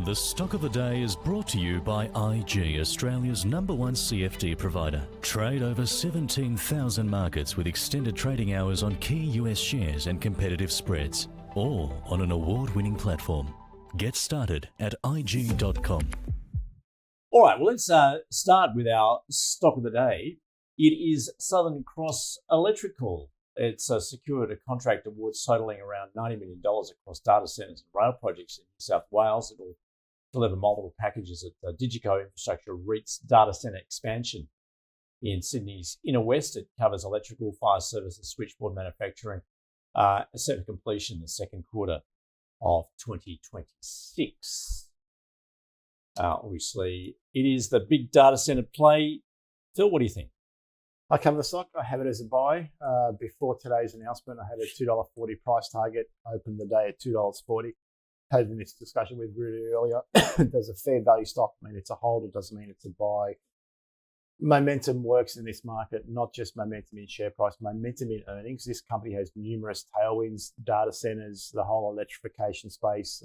The Stock of the Day is brought to you by IG, Australia's #1 CFD provider. Trade over 17,000 markets with extended trading hours on key US shares and competitive spreads, all on an award-winning platform. Get started at IG.com. All right, well, let's start with our stock of the day. It is Southern Cross Electrical. It's secured a contract award totaling around $90 million across data centres and rail projects in New South Wales. It will deliver multiple packages at Digico Infrastructure REIT's data centre expansion in Sydney's Inner West. It covers electrical, fire services, switchboard manufacturing, set for completion in the second quarter of 2026. Obviously, it is the big data centre play. Phil, what do you think? I cover the stock. I have it as a buy. Before today's announcement, I had a $2.40 price target. Opened the day at $2.40. Had this discussion with Rudy earlier. There's a fair value stock. I mean, it's a hold. It doesn't mean it's a buy. Momentum works in this market, not just momentum in share price, momentum in earnings. This company has numerous tailwinds, data centers, the whole electrification space,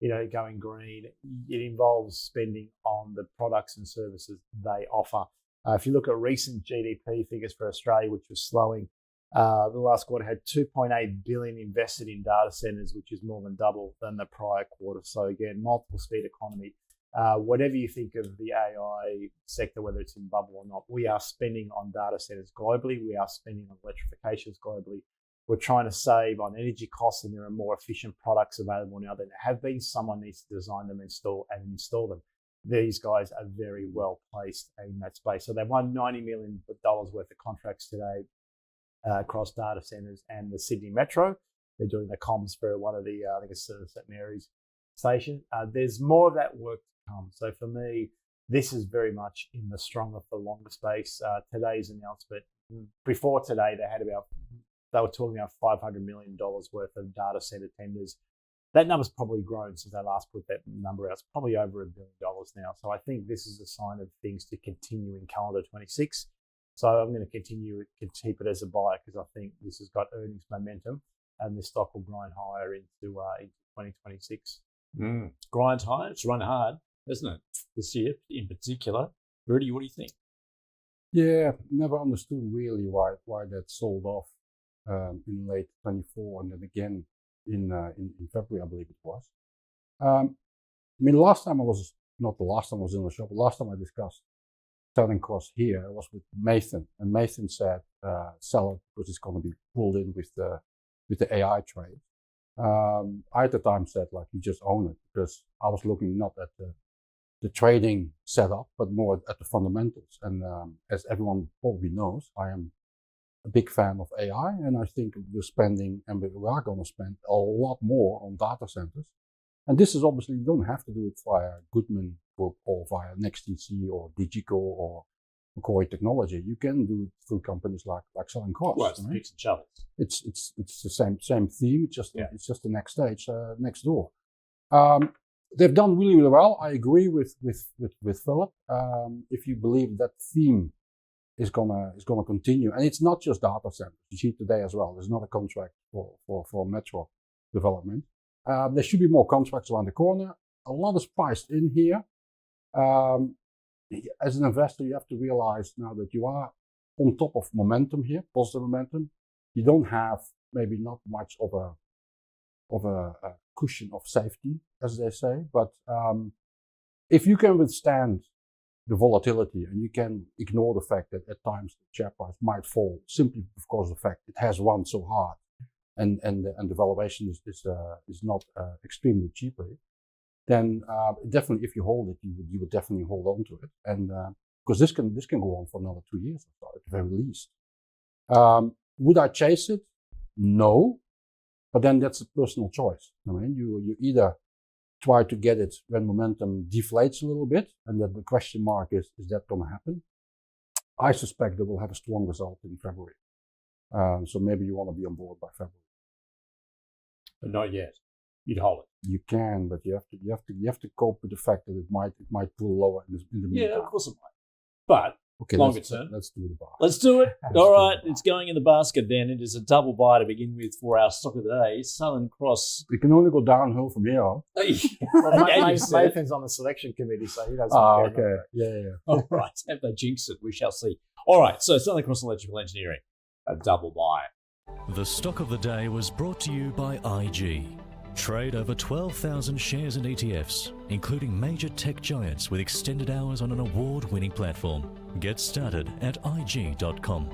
going green. It involves spending on the products and services they offer. If you look at recent GDP figures for Australia, which was slowing, the last quarter had $2.8 billion invested in data centers, which is more than double than the prior quarter. So again, multiple speed economy. Whatever you think of the AI sector, whether it's in bubble or not, we are spending on data centers globally. We are spending on electrifications globally. We're trying to save on energy costs, and there are more efficient products available now than there have been. Someone needs to design them, install them. These guys are very well placed in that space. So they won $90 million worth of contracts today across data centers and the Sydney Metro. They're doing the comms for one of the, I think it's St Mary's station. There's more of that work to come. So for me, this is very much in the stronger for longer space. Today's announcement, before today, they were talking about $500 million worth of data center tenders. That number's probably grown since I last put that number out. It's probably over $1 billion now. So I think this is a sign of things to continue in calendar 26. So I'm going to continue to keep it as a buy because I think this has got earnings momentum and this stock will grind higher into 2026. Grind high. It's run hard, hasn't it? This year in particular. Rudy, what do you think? Yeah, never understood really why that sold off in late 24 and then again in February, I believe it was. Last time I was in the shop, but last time I discussed Southern Cross here, it was with Nathan, and Nathan said sell it because it's going to be pulled in with the AI trade. I at the time said you just own it because I was looking not at the trading setup, but more at the fundamentals. And as everyone probably knows, I am a big fan of AI, and I think we're spending, and we are going to spend a lot more on data centers. And this is obviously, you don't have to do it via Goodman Group or via NextDC or Digico or Macquarie Technology. You can do it through companies like Southern Cross. Well, it's picks and shovels. It's the same theme. It's just the next stage next door. They've done really, really well. I agree with Philip. If you believe that theme is gonna continue, and it's not just data centers. You see today as well. There's not a contract for metro development. There should be more contracts around the corner. A lot is priced in here. As an investor, you have to realize now that you are on top of momentum here, positive momentum. You don't have maybe not much of a cushion of safety, as they say, but if you can withstand the volatility and you can ignore the fact that at times the share price might fall simply because of the fact it has run so hard and the valuation is not extremely cheaply, then definitely if you hold it, you would definitely hold on to it, and because this can go on for another 2 years or so at the very least. Would I chase it? No, but then that's a personal choice. I mean, you either try to get it when momentum deflates a little bit, and then the question mark is that going to happen? I suspect that we'll have a strong result in February. So maybe you want to be on board by February. But not yet. You'd hold it. You can, but you have to cope with the fact that it might pull lower in the meantime. Yeah, of course it might. But Okay, longer let's, term. let's do the bar. Let's do it. Let's All do right, the buy. it's going in the basket then. It is a double buy to begin with for our stock of the day. Southern Cross. We can only go downhill from here on. Well, Yeah, you said it. Nathan's on the selection committee, so he doesn't Ah, care. okay. Yeah. All right, have they jinxed it? We shall see. All right, so Southern Cross Electrical Engineering, a double buy. The stock of the day was brought to you by IG. Trade over 12,000 shares and ETFs, including major tech giants with extended hours on an award-winning platform. Get started at IG.com.